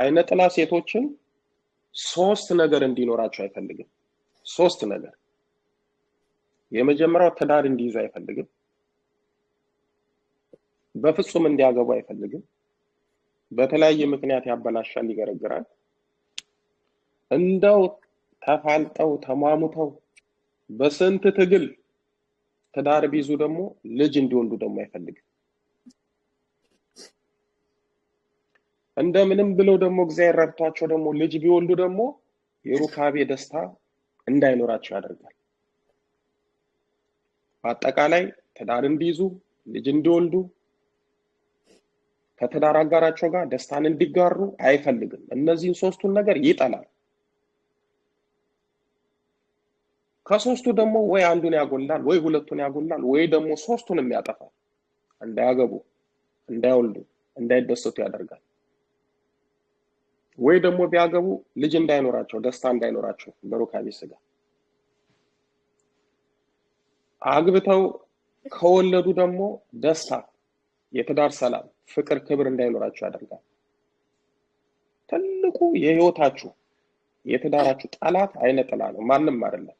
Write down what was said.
አይነ ጥላ ሴቶችን ሶስት ነገር እንዲኖራቸው አይፈልግም። ሶስት ነገር። የመጀመሪያው ትዳር እንዲይዙ አይፈልግም። በፍጹም እንዲያገቡ አይፈልግም። በተለያየ ምክንያት ያበላሻል፣ ይገረግራል። እንደው ተፋልጠው ተማሙተው በስንት ትግል ትዳር ቢይዙ ደግሞ ልጅ እንዲወልዱ ደግሞ አይፈልግም። እንደምንም ብለው ደግሞ እግዚአብሔር ረድቷቸው ደግሞ ልጅ ቢወልዱ ደግሞ የሩካቤ ደስታ እንዳይኖራቸው ያደርጋል። በአጠቃላይ ትዳር እንዲይዙ ልጅ እንዲወልዱ ከትዳር አጋራቸው ጋር ደስታን እንዲጋሩ አይፈልግም። እነዚህን ሶስቱን ነገር ይጠላል። ከሶስቱ ደግሞ ወይ አንዱን ያጎላል፣ ወይ ሁለቱን ያጎላል፣ ወይ ደግሞ ሶስቱንም ያጠፋል። እንዳያገቡ፣ እንዳይወልዱ፣ እንዳይደሰቱ ያደርጋል። ወይ ደግሞ ቢያገቡ ልጅ እንዳይኖራቸው፣ ደስታ እንዳይኖራቸው በሩካቤ ስጋ። አግብተው ከወለዱ ደግሞ ደስታ፣ የትዳር ሰላም፣ ፍቅር፣ ክብር እንዳይኖራቸው ያደርጋል። ትልቁ የህይወታችሁ የትዳራችሁ ጠላት አይነ ጥላ ነው፣ ማንም አይደለም።